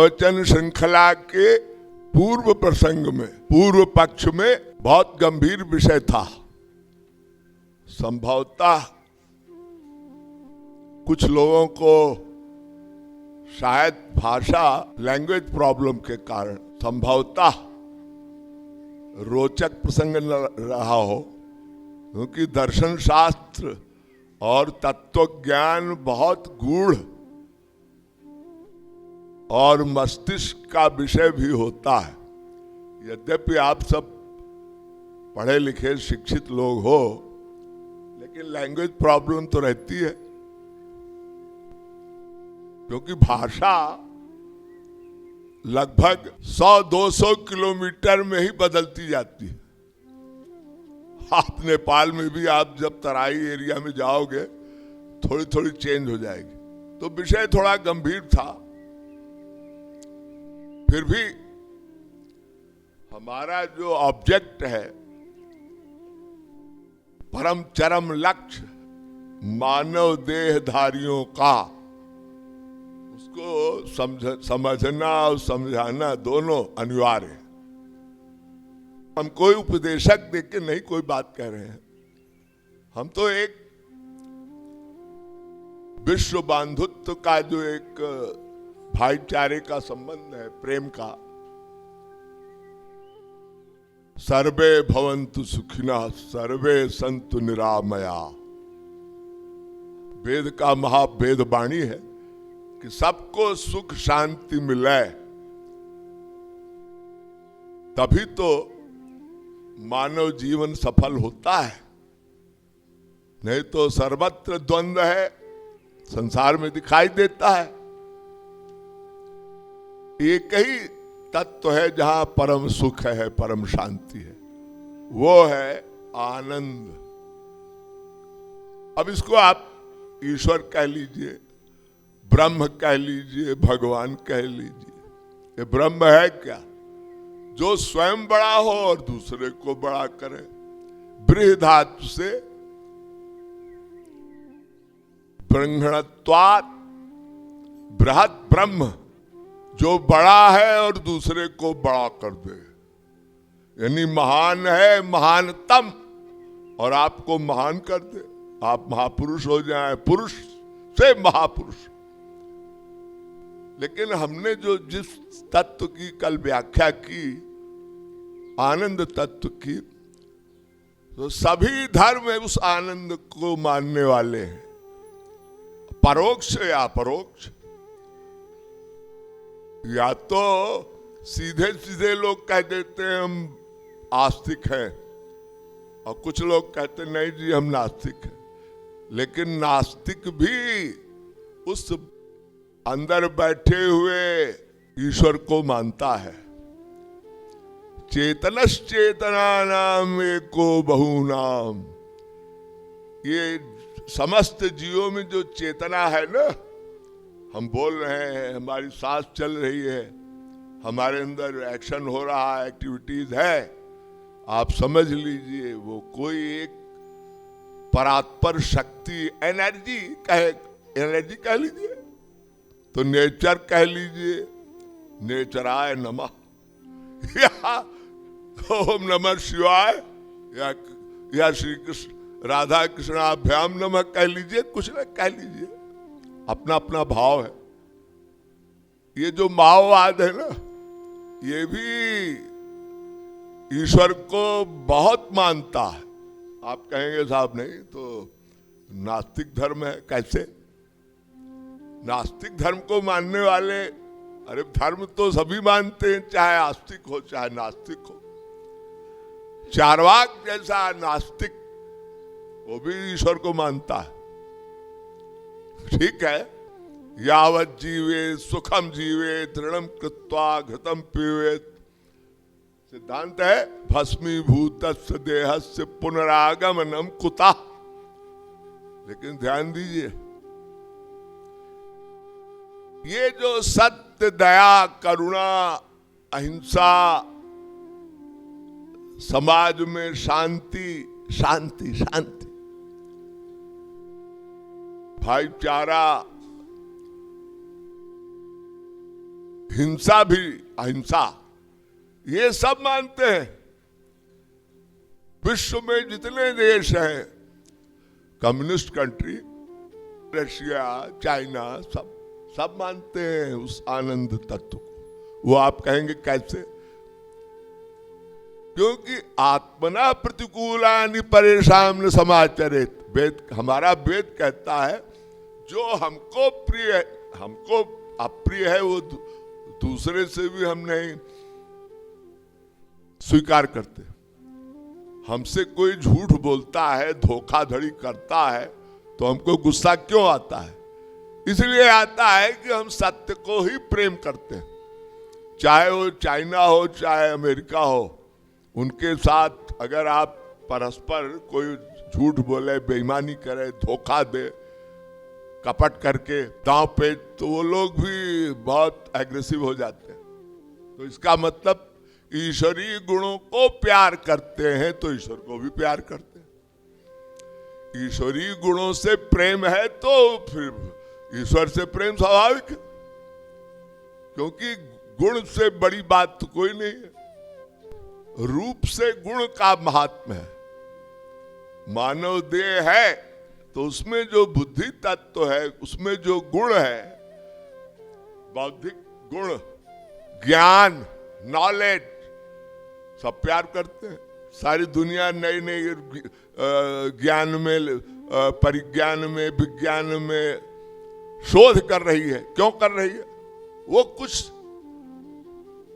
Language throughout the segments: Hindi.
प्रवचन श्रृंखला के पूर्व प्रसंग में, पूर्व पक्ष में बहुत गंभीर विषय था। संभवतः कुछ लोगों को शायद भाषा, लैंग्वेज प्रॉब्लम के कारण संभवतः रोचक प्रसंग न रहा हो, क्योंकि दर्शन शास्त्र और तत्व ज्ञान बहुत गूढ़ और मस्तिष्क का विषय भी होता है। यद्यपि आप सब पढ़े लिखे शिक्षित लोग हो, लेकिन लैंग्वेज प्रॉब्लम तो रहती है, क्योंकि भाषा लगभग 100-200 किलोमीटर में ही बदलती जाती है। आप नेपाल में भी आप जब तराई एरिया में जाओगे थोड़ी थोड़ी चेंज हो जाएगी। तो विषय थोड़ा गंभीर था, फिर भी हमारा जो ऑब्जेक्ट है, परम चरम लक्ष्य मानव देहधारियों का, उसको समझना और समझाना दोनों अनिवार्य है। हम कोई उपदेशक देख के नहीं कोई बात कह रहे हैं, हम तो एक विश्व बांधुत्व का जो एक भाईचारे का संबंध है, प्रेम का, सर्वे भवन्तु सुखिनः सर्वे सन्तु निरामया, वेद का महावेद वाणी है कि सबको सुख शांति मिले, तभी तो मानव जीवन सफल होता है। नहीं तो सर्वत्र द्वंद्व है, संसार में दिखाई देता है। एक ही तत्व है जहां परम सुख है, परम शांति है, वो है आनंद। अब इसको आप ईश्वर कह लीजिए, ब्रह्म कह लीजिए, भगवान कह लीजिए। ये ब्रह्म है क्या? जो स्वयं बड़ा हो और दूसरे को बड़ा करे। बृहदात्व से ब्रह्मणत्वात् बृहत् ब्रह्म, जो बड़ा है और दूसरे को बड़ा कर दे, यानी महान है, महानतम, और आपको महान कर दे, आप महापुरुष हो जाएं, पुरुष से महापुरुष। लेकिन हमने जो जिस तत्व की कल व्याख्या की, आनंद तत्व की, तो सभी धर्म उस आनंद को मानने वाले हैं, परोक्ष या अपरोक्ष। या तो सीधे सीधे लोग कह देते हैं हम आस्तिक हैं, और कुछ लोग कहते नहीं जी हम नास्तिक हैं। लेकिन नास्तिक भी उस अंदर बैठे हुए ईश्वर को मानता है। चेतनश्चेतना नाम एको बहुनाम, ये समस्त जीवों में जो चेतना है ना, हम बोल रहे हैं, हमारी सांस चल रही है, हमारे अंदर एक्शन हो रहा है, एक्टिविटीज है, आप समझ लीजिए वो कोई एक परात्पर शक्ति, एनर्जी कह लीजिए, तो नेचर कह लीजिए, नेचराय नमः, या ओम नमः शिवाय, या श्री कृष्ण राधा कृष्णाभ्याम नमः कह लीजिए, कुछ न कह लीजिए, अपना अपना भाव है। ये जो माओवाद है ना, ये भी ईश्वर को बहुत मानता है। आप कहेंगे साहब नहीं तो नास्तिक धर्म है, कैसे? नास्तिक धर्म को मानने वाले, अरे धर्म तो सभी मानते हैं, चाहे आस्तिक हो चाहे नास्तिक हो। चार्वाक जैसा नास्तिक, वो भी ईश्वर को मानता है। ठीक है, यावत जीवे सुखम जीवे दृढ़म कृत्वा घृतम पीवेत, सिद्धांत है भस्मीभूतस्य देहस्य पुनरागमनम कुतः। लेकिन ध्यान दीजिए, ये जो सत्य, दया, करुणा, अहिंसा, समाज में शांति शांति शांति, भाईचारा, हिंसा भी अहिंसा, ये सब मानते हैं। विश्व में जितने देश हैं, कम्युनिस्ट कंट्री, रशिया, चाइना, सब मानते हैं उस आनंद तत्व को। वो आप कहेंगे कैसे? क्योंकि आत्मना प्रतिकूलानि परेशान समाचरित, वेद, हमारा वेद कहता है जो हमको प्रिय है, हमको अप्रिय है, वो दूसरे से भी हम नहीं स्वीकार करते। हमसे कोई झूठ बोलता है, धोखाधड़ी करता है, तो हमको गुस्सा क्यों आता है? इसलिए आता है कि हम सत्य को ही प्रेम करते हैं। चाहे वो चाइना हो, चाहे अमेरिका हो, उनके साथ अगर आप परस्पर कोई झूठ बोले, बेईमानी करे, धोखा दे, कपट करके दांव पे, तो वो लोग भी बहुत एग्रेसिव हो जाते हैं। तो इसका मतलब ईश्वरीय गुणों को प्यार करते हैं तो ईश्वर को भी प्यार करते हैं। ईश्वरीय गुणों से प्रेम है तो फिर ईश्वर से प्रेम स्वाभाविक है, क्योंकि गुण से बड़ी बात तो कोई नहीं है। रूप से गुण का महात्म्य है। मानव देह है तो उसमें जो बुद्धि तत्व है, उसमें जो गुण है, बौद्धिक गुण, ज्ञान, नॉलेज, सब प्यार करते हैं। सारी दुनिया नई नई ज्ञान में, परिज्ञान में, विज्ञान में शोध कर रही है। क्यों कर रही है?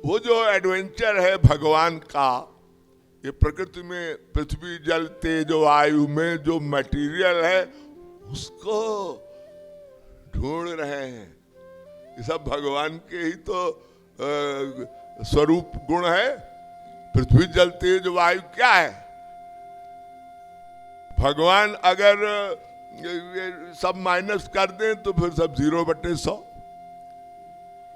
वो जो एडवेंचर है भगवान का, ये प्रकृति में पृथ्वी, जल, तेज, वायु में जो मटेरियल है, उसको ढूंढ रहे हैं। ये सब भगवान के ही तो स्वरूप गुण है। पृथ्वी, जल, तेज, वायु क्या है? भगवान अगर ये सब माइनस कर दें तो फिर सब 0/100।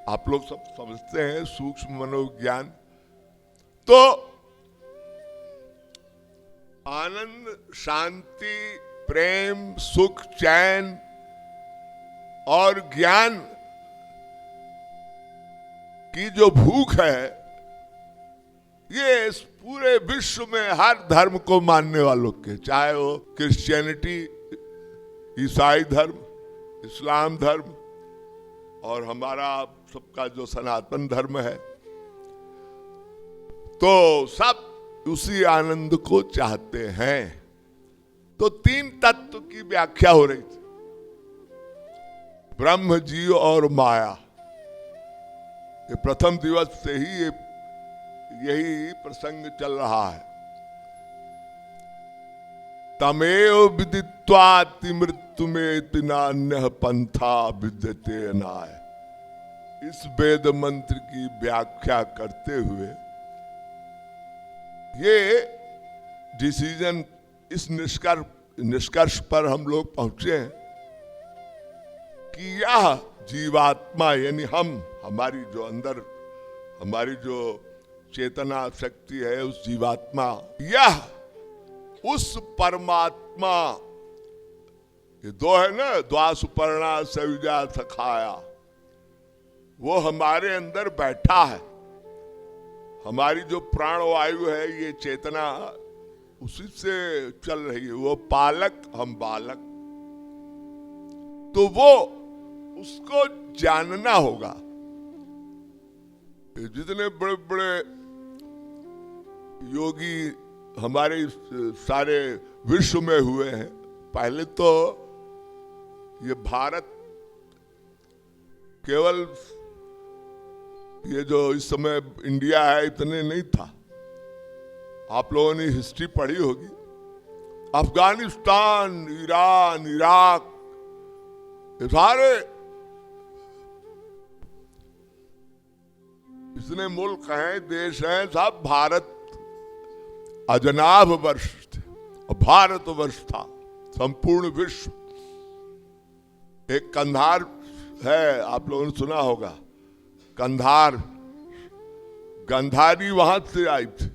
आप लोग सब समझते हैं सूक्ष्म मनोविज्ञान। तो आनंद, शांति, प्रेम, सुख, चैन और ज्ञान की जो भूख है, ये इस पूरे विश्व में हर धर्म को मानने वालों के, चाहे वो क्रिश्चियनिटी, ईसाई धर्म, इस्लाम धर्म और हमारा सबका जो सनातन धर्म है, तो सब उसी आनंद को चाहते हैं। तो 3 तत्व की व्याख्या हो रही थी, ब्रह्म, जीव और माया। ये प्रथम दिवस से ही यही प्रसंग चल रहा है। तमेव विदित्वाति मृत्युमेति नान्यः पंथा विद्यते नाय। इस वेद मंत्र की व्याख्या करते हुए ये डिसीजन, इस निष्कर्ष पर हम लोग पहुंचे हैं कि यह जीवात्मा यानी हम, हमारी जो अंदर, हमारी जो चेतना शक्ति है, उस जीवात्मा, यह उस परमात्मा, ये दो है ना, द्वा सुपर्णा सयुजा सखाया, वो हमारे अंदर बैठा है। हमारी जो प्राणवायु है, ये चेतना उसी से चल रही है। वो पालक, हम बालक। तो वो उसको जानना होगा। जितने बड़े बड़े योगी हमारे सारे विश्व में हुए हैं, पहले तो ये भारत केवल ये जो इस समय इंडिया है इतने नहीं था। आप लोगों ने हिस्ट्री पढ़ी होगी, अफगानिस्तान, ईरान, इराक, ये सारे इतने मुल्क हैं, देश हैं, सब भारत अजनाभ वर्ष थे और भारत वर्ष था। संपूर्ण विश्व, एक कंधार है, आप लोगों ने सुना होगा, कंधार, गंधारी वहां से आई थी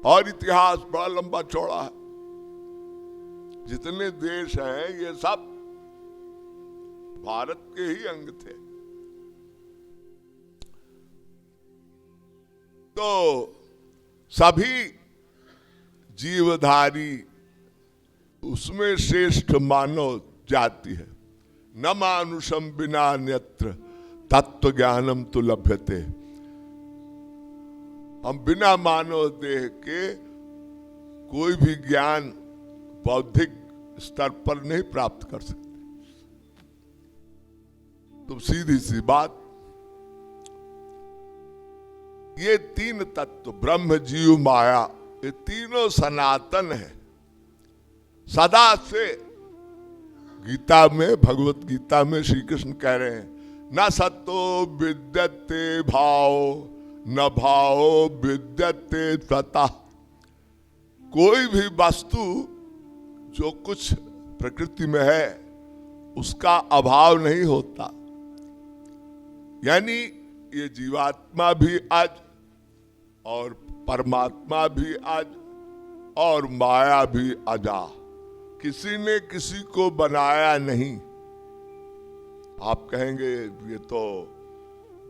और इतिहास बड़ा लंबा चौड़ा है। जितने देश हैं ये सब भारत के ही अंग थे। तो सभी जीवधारी उसमें श्रेष्ठ मानव जाति है। न मानुषम बिना अन्यत्र तत्व ज्ञानम तो लभ्यते। हम बिना मानव देह के कोई भी ज्ञान बौद्धिक स्तर पर नहीं प्राप्त कर सकते। तो सीधी सी बात, ये तीन तत्व ब्रह्म जीव माया, ये तीनों सनातन है सदा से। गीता में, भगवत गीता में श्री कृष्ण कह रहे हैं न सतो विद्यते भाव न भाव विद्यते तथा। कोई भी वस्तु जो कुछ प्रकृति में है उसका अभाव नहीं होता। यानी ये जीवात्मा भी आज और परमात्मा भी आज और माया भी अजा, किसी ने किसी को बनाया नहीं। आप कहेंगे ये तो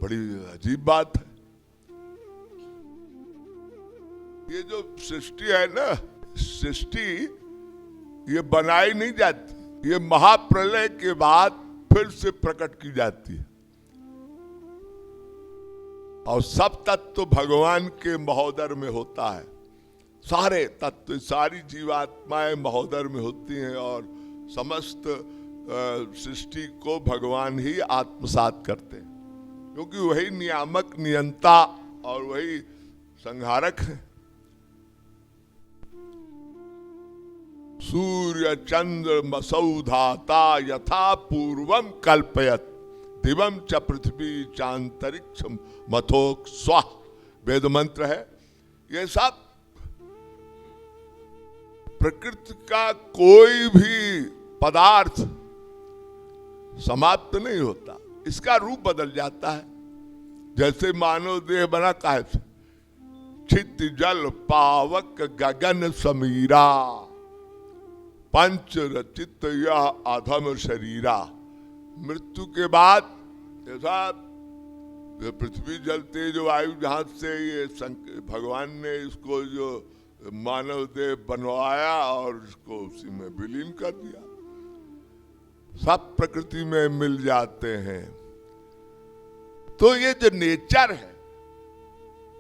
बड़ी अजीब बात है। ये जो सृष्टि है ना, सृष्टि ये बनाई नहीं जाती, ये महाप्रलय के बाद फिर से प्रकट की जाती है। और सब तत्व भगवान के महोदर में होता है। सारे तत्व, सारी जीवात्माएं महोदर में होती हैं और समस्त सृष्टि को भगवान ही आत्मसात करते हैं, क्योंकि वही नियामक, नियंता और वही संहारक है। सूर्य चंद्र मसौधाता यथा पूर्वम कल्पयत दिवम च पृथ्वी चांतरिक्ष मथोक स्वाह, वेद मंत्र है। ये सब प्रकृति का कोई भी पदार्थ समाप्त नहीं होता, इसका रूप बदल जाता है। जैसे मानव देह बना काहे से, क्षिति जल पावक गगन समीरा पंच रचित यह अधम शरीरा। मृत्यु के बाद ऐसा पृथ्वी जल तेज वायु, जहां से ये भगवान ने इसको जो मानव देह बनवाया और इसको उसी में विलीन कर दिया, सब प्रकृति में मिल जाते हैं। तो ये जो नेचर है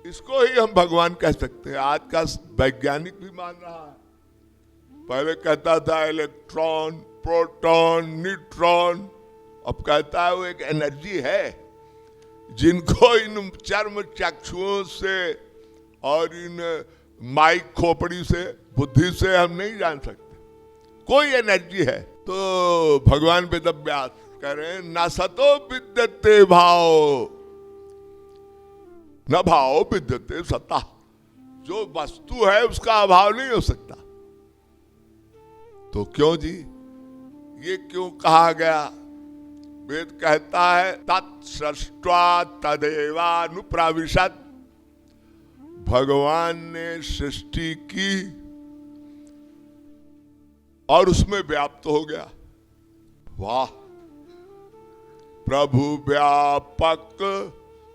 इसको ही हम भगवान कह सकते हैं। आज का वैज्ञानिक भी मान रहा है। पहले कहता था इलेक्ट्रॉन, प्रोटॉन, न्यूट्रॉन, अब कहता है वो एक एनर्जी है जिनको इन चर्म चक्षुओं से और इन माइक खोपड़ी से, बुद्धि से हम नहीं जान सकते। कोई एनर्जी है। तो भगवान वेदव्यास कह रहे हैं न सतो विद्यते भाव न भाव विद्यते सता। जो वस्तु है उसका अभाव नहीं हो सकता। तो क्यों जी, ये क्यों कहा गया? वेद कहता है तत्सृष्ट्वा तदेवानुप्रविशत्। भगवान ने सृष्टि की और उसमें व्याप्त हो गया। वाह, प्रभु व्यापक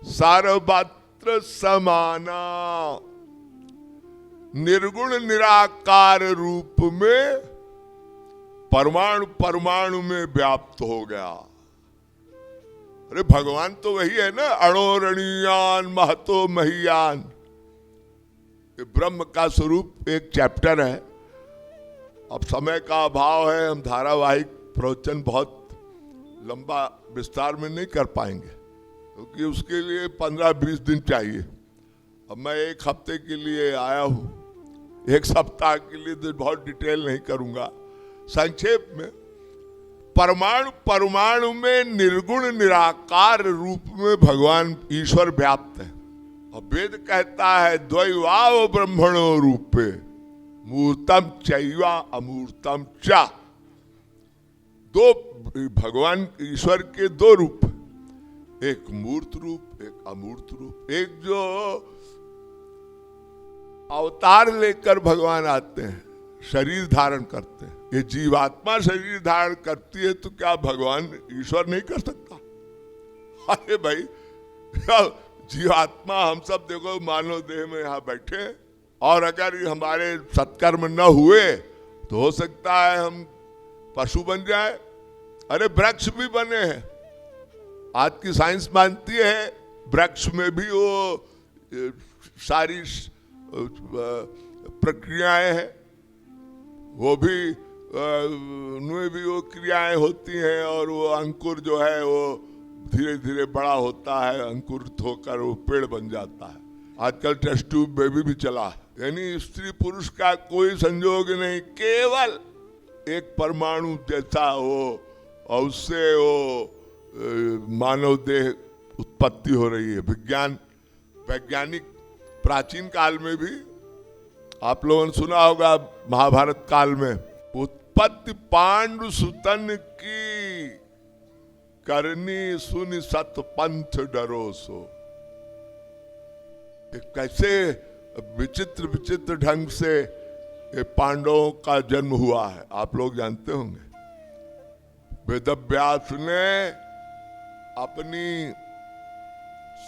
सर्वत्र समाना, निर्गुण निराकार रूप में परमाणु परमाणु में व्याप्त हो गया। अरे भगवान तो वही है ना, अणोरणीयान महतो महीयान। ब्रह्म का स्वरूप एक चैप्टर है। अब समय का अभाव है, हम धारावाहिक प्रवचन बहुत लंबा विस्तार में नहीं कर पाएंगे, क्योंकि उसके लिए 15-20 दिन चाहिए। अब मैं एक हफ्ते के लिए आया हूँ, एक सप्ताह के लिए तो बहुत डिटेल नहीं करूंगा। संक्षेप में, परमाणु परमाणु में निर्गुण निराकार रूप में भगवान ईश्वर व्याप्त है। और वेद कहता है द्वैवाव ब्रह्मणो रूपे मूर्तम चैवा अमूर्तम च। दो भगवान ईश्वर के दो रूप, एक मूर्त रूप, एक अमूर्त रूप। एक जो अवतार लेकर भगवान आते हैं, शरीर धारण करते हैं। ये जीवात्मा शरीर धारण करती है तो क्या भगवान ईश्वर नहीं कर सकता? अरे भाई, जीवात्मा हम सब देखो मानव देह में यहाँ बैठे, और अगर हमारे सत्कर्म न हुए तो हो सकता है हम पशु बन जाए। अरे वृक्ष भी बने हैं, आज की साइंस मानती है वृक्ष में भी वो सारी प्रक्रियाएं हैं, वो भी उनमें भी वो क्रियाएं होती हैं, और वो अंकुर जो है वो धीरे धीरे बड़ा होता है, अंकुरित होकर वो पेड़ बन जाता है। आजकल टेस्ट ट्यूब बेबी भी चला है, यानी स्त्री पुरुष का कोई संयोग नहीं, केवल एक परमाणु जैसा हो और उससे वो मानव देह उत्पत्ति हो रही है। वैज्ञानिक प्राचीन काल में भी आप लोगों ने सुना होगा, महाभारत काल में उत्पत्ति पांडु सुतन की करनी सुनि सत पंथ डरो सो। कैसे विचित्र विचित्र ढंग से ये पांडवों का जन्म हुआ है आप लोग जानते होंगे। वेदव्यास ने अपनी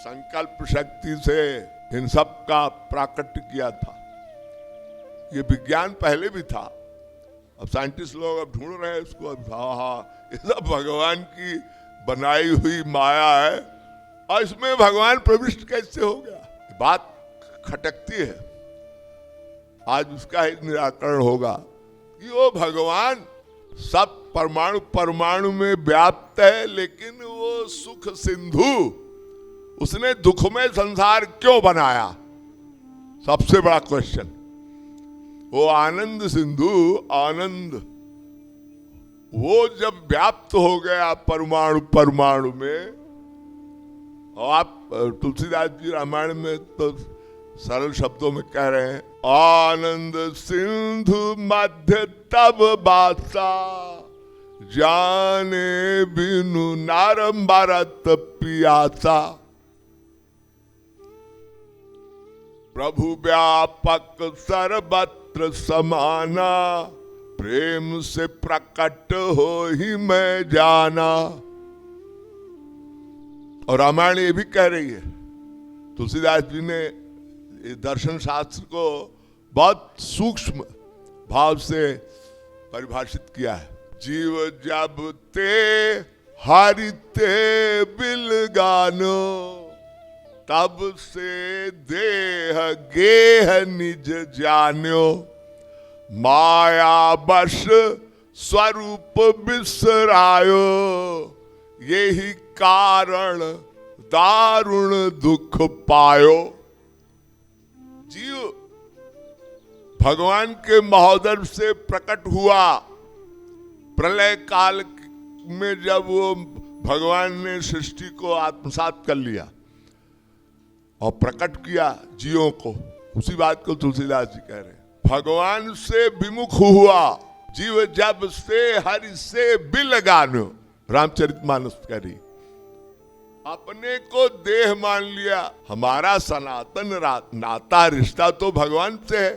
संकल्प शक्ति से इन सब का प्राकट्य किया था। ये विज्ञान पहले भी था, अब साइंटिस्ट लोग अब ढूंढ रहे हैं इसको। अब हाँ, ये सब भगवान की बनाई हुई माया है, और इसमें भगवान प्रविष्ट कैसे हो गया, बात खटकती है। आज उसका ही निराकरण होगा कि वो भगवान सब परमाणु परमाणु में व्याप्त है, लेकिन वो सुख सिंधु उसने दुखमय संसार क्यों बनाया, सबसे बड़ा क्वेश्चन। वो आनंद सिंधु आनंद वो जब व्याप्त हो गया परमाणु परमाणु में, और आप तुलसीदास जी रामायण में तो सरल शब्दों में कह रहे हैं, आनंद सिंधु मध्य तब बासा जाने बिनु नारंबरत पियासा। प्रभु व्यापक सर्वत्र समाना प्रेम से प्रकट हो ही मैं जाना। और रामायण ये भी कह रही है, तुलसीदास जी ने दर्शन शास्त्र को बहुत सूक्ष्म भाव से परिभाषित किया है। जीव जब ते हरिते बिल गानो तब से देह गेह निज जान्यो। माया बश स्वरूप बिसरायो यही कारण दारुण दुख पायो। जीव भगवान के महोदय से प्रकट हुआ प्रलय काल में, जब वो भगवान ने सृष्टि को आत्मसात कर लिया और प्रकट किया जीवों को। उसी बात को तुलसीदास जी कह रहे हैं, भगवान से विमुख हुआ जीव जब से हरि से बिल गानो। रामचरितमानस कह रही, अपने को देह मान लिया। हमारा सनातन नाता रिश्ता तो भगवान से है,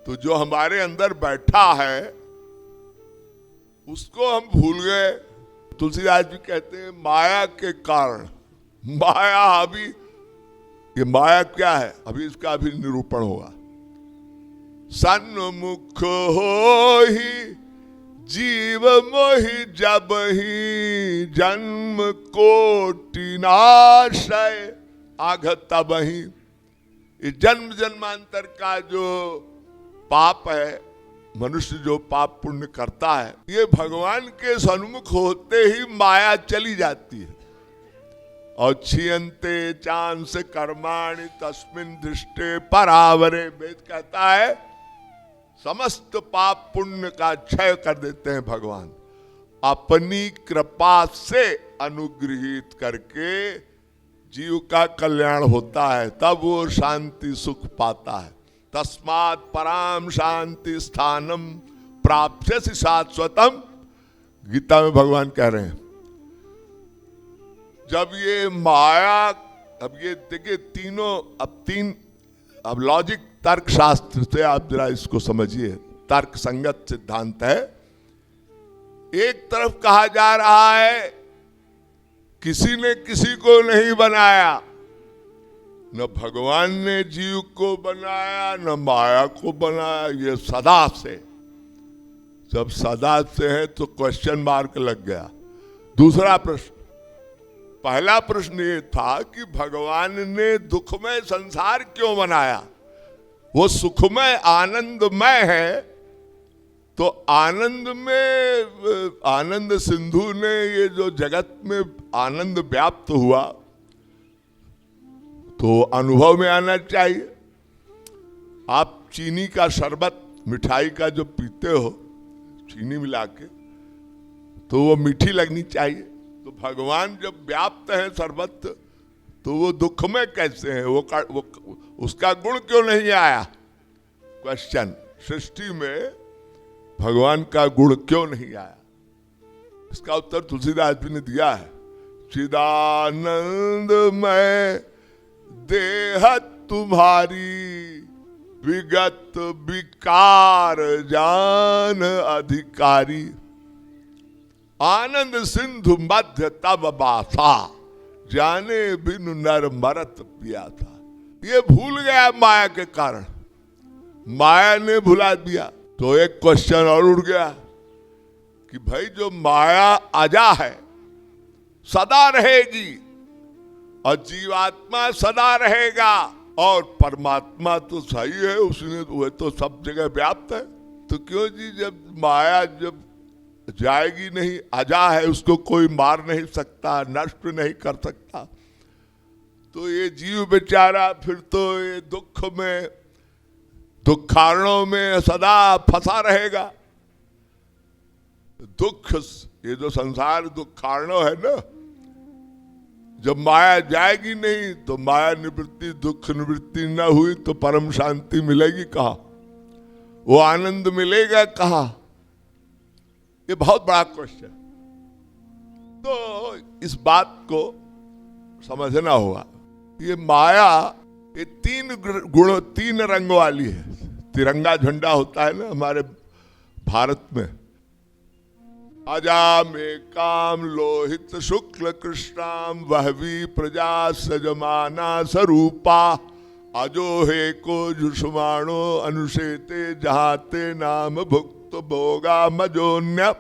तो जो हमारे अंदर बैठा है उसको हम भूल गए। तुलसीदास जी कहते हैं माया के कारण, माया अभी ये माया क्या है अभी इसका अभी निरूपण होगा। सन्मुख हो ही जीव मोहि जब ही जन्म कोटि नाशय आघत तबहि। ये जन्म जन्मांतर का जो पाप है, मनुष्य जो पाप पुण्य करता है, ये भगवान के सन्मुख होते ही माया चली जाती है। और छियंते चांस कर्माणि तस्मिन् दृष्टे परावरे, वेद कहता है समस्त पाप पुण्य का क्षय कर देते हैं भगवान, अपनी कृपा से अनुग्रहित करके जीव का कल्याण होता है, तब वो शांति सुख पाता है। तस्मात् पराम शांति स्थानम प्राप्स्यसि शाश्वतम, गीता में भगवान कह रहे हैं। जब ये माया, अब ये देखिए तीनों, अब लॉजिक तर्क शास्त्र से आप जरा इसको समझिए, तर्क संगत सिद्धांत है। एक तरफ कहा जा रहा है किसी ने किसी को नहीं बनाया, न भगवान ने जीव को बनाया न माया को बनाया, ये सदा से। जब सदा से है तो क्वेश्चन मार्क लग गया। दूसरा प्रश्न, पहला प्रश्न ये था कि भगवान ने दुखमय संसार क्यों बनाया? वो सुखमय आनंदमय है, तो आनंद में आनंद सिंधु ने ये जो जगत में आनंद व्याप्त हुआ तो अनुभव में आना चाहिए। आप चीनी का शरबत, मिठाई का जो पीते हो चीनी मिला के, तो वो मीठी लगनी चाहिए। तो भगवान जब व्याप्त है सर्वत्र, तो वो दुख में कैसे है? वो उसका गुण क्यों नहीं आया? क्वेश्चन, सृष्टि में भगवान का गुण क्यों नहीं आया? इसका उत्तर तुलसीदास जी ने दिया है। चिदानंदमय देह तुम्हारी, विगत विकार जान अधिकारी, आनंद सिंधु मध्य तब बासा, जाने बिनु नर मरत पिया था। ये भूल गया माया के कारण, माया ने भुला दिया। तो एक क्वेश्चन और उठ गया कि भाई जो माया अजा है, सदा रहेगी, और जीवात्मा सदा रहेगा, और परमात्मा तो सही है, उसने वह तो सब जगह व्याप्त है। तो क्यों जी, जब माया जब जाएगी नहीं, अजा है, उसको कोई मार नहीं सकता, नष्ट नहीं कर सकता, तो ये जीव बेचारा फिर तो ये दुख में, दुखारणों में सदा फंसा रहेगा। दुख, ये जो संसार दुखारणों है ना, जब माया जाएगी नहीं तो माया निवृत्ति, दुख निवृत्ति न हुई तो परम शांति मिलेगी कहाँ? वो आनंद मिलेगा कहाँ? ये बहुत बड़ा क्वेश्चन। तो इस बात को समझना होगा। ये माया, ये तीन गुण, तीन रंग वाली है। तिरंगा झंडा होता है ना हमारे भारत में, अजा में काम लोहित शुक्ल कृष्णाम, वहवी प्रजा सजमाना स्वरूपा, अजोहे को जुष्माणो अनुशेते, जहाते नाम भुक्त भोगा मजोन्य।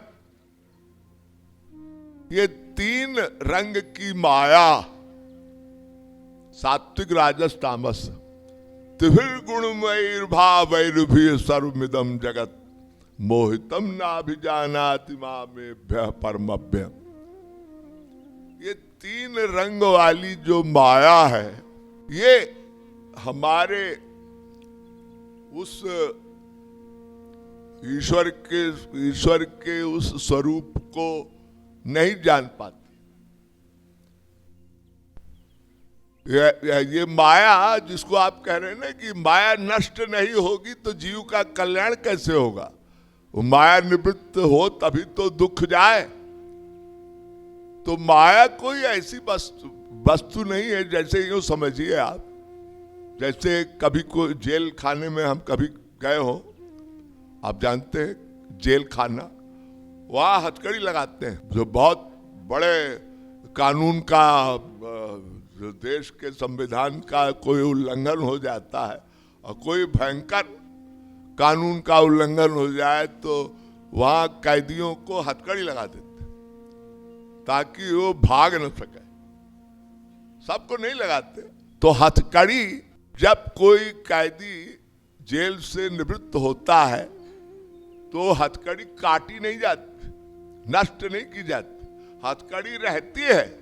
ये तीन रंग की माया, सात्विक राजस तामस, त्रिगुणमयीर्भावैर्भी सर्वमिदं जगत, मोहितम नाभिजानाति मामेभ्यः परमभ्य। ये तीन रंग वाली जो माया है, ये हमारे उस ईश्वर के उस स्वरूप को नहीं जान पाती। ये माया जिसको आप कह रहे हैं ना कि माया नष्ट नहीं होगी तो जीव का कल्याण कैसे होगा? वो माया निवृत्त हो तभी तो दुख जाए। तो माया कोई ऐसी वस्तु नहीं है, जैसे यूं समझिए आप, जैसे कभी कोई जेल खाने में हम कभी गए हो, आप जानते हैं जेल खाना, वहां हथकड़ी लगाते हैं। जो बहुत बड़े कानून का, जो देश के संविधान का कोई उल्लंघन हो जाता है और कोई भयंकर कानून का उल्लंघन हो जाए तो वहां कैदियों को हथकड़ी लगा देते ताकि वो भाग न सके। सबको नहीं लगाते। तो हथकड़ी, जब कोई कैदी जेल से निवृत्त होता है तो हथकड़ी काटी नहीं जाती, नष्ट नहीं की जाती, हथकड़ी रहती है,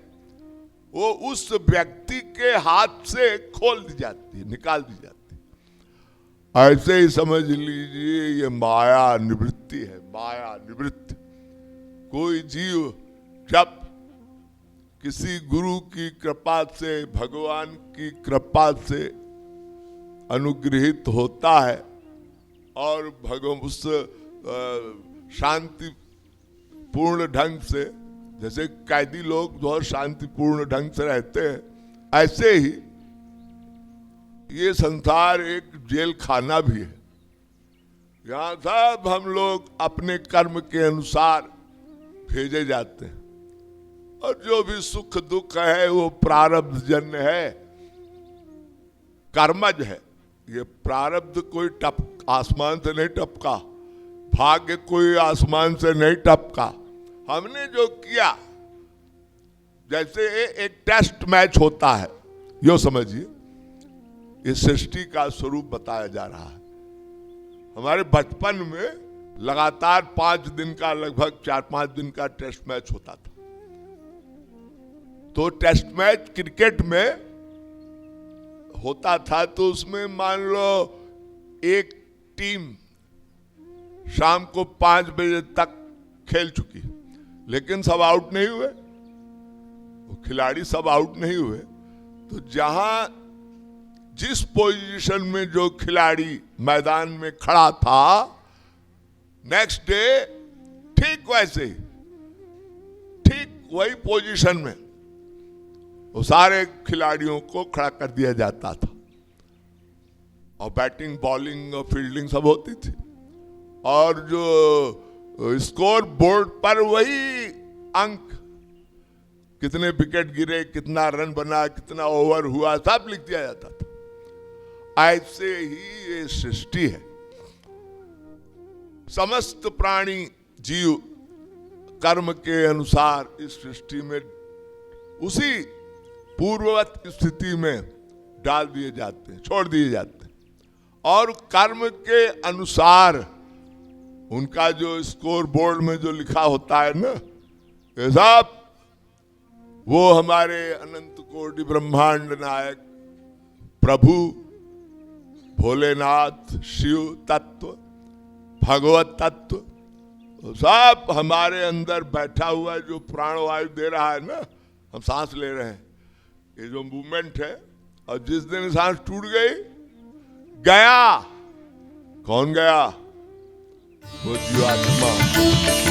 वो उस व्यक्ति के हाथ से खोल दी जाती है, निकाल दी जाती है। ऐसे ही समझ लीजिए ये माया निवृत्ति है, माया निवृत्ति। कोई जीव जब किसी गुरु की कृपा से, भगवान की कृपा से अनुग्रहित होता है और भगवान उस शांति पूर्ण ढंग से, जैसे कैदी लोग बहुत शांतिपूर्ण ढंग से रहते हैं, ऐसे ही ये संसार एक जेल खाना भी है। यहाँ सब हम लोग अपने कर्म के अनुसार भेजे जाते हैं और जो भी सुख दुख है वो प्रारब्ध जन्य है। कर्मज है। ये प्रारब्ध कोई आसमान से नहीं टपका, भाग्य कोई आसमान से नहीं टपका। हमने जो किया, जैसे एक टेस्ट मैच होता है, यो समझिए, इस सृष्टि का स्वरूप बताया जा रहा है। हमारे बचपन में लगातार 5 दिन का, लगभग 4-5 दिन का टेस्ट मैच होता था। तो टेस्ट मैच क्रिकेट में होता था, तो उसमें मान लो एक टीम शाम को 5 बजे तक खेल चुकी, लेकिन सब आउट नहीं हुए, वो खिलाड़ी सब आउट नहीं हुए। तो जहां जिस पोजीशन में जो खिलाड़ी मैदान में खड़ा था, नेक्स्ट डे ठीक वैसे ही, ठीक वही पोजीशन में वो सारे खिलाड़ियों को खड़ा कर दिया जाता था, और बैटिंग, बॉलिंग और फील्डिंग सब होती थी, और जो स्कोर बोर्ड पर वही अंक, कितने विकेट गिरे, कितना रन बना, कितना ओवर हुआ, सब लिख दिया जाता था। ऐसे ही ये सृष्टि है। समस्त प्राणी जीव कर्म के अनुसार इस सृष्टि में उसी पूर्ववत स्थिति में डाल दिए जाते हैं, छोड़ दिए जाते हैं, और कर्म के अनुसार उनका जो स्कोर बोर्ड में जो लिखा होता है ना, ये सब वो हमारे अनंत कोटि ब्रह्मांड नायक प्रभु भोलेनाथ, शिव तत्व, भगवत तत्व, सब हमारे अंदर बैठा हुआ है, जो प्राणवायु दे रहा है ना, हम सांस ले रहे हैं, ये जो मूवमेंट है। और जिस दिन सांस टूट गई, गया, कौन गया? वो जीवात्मा।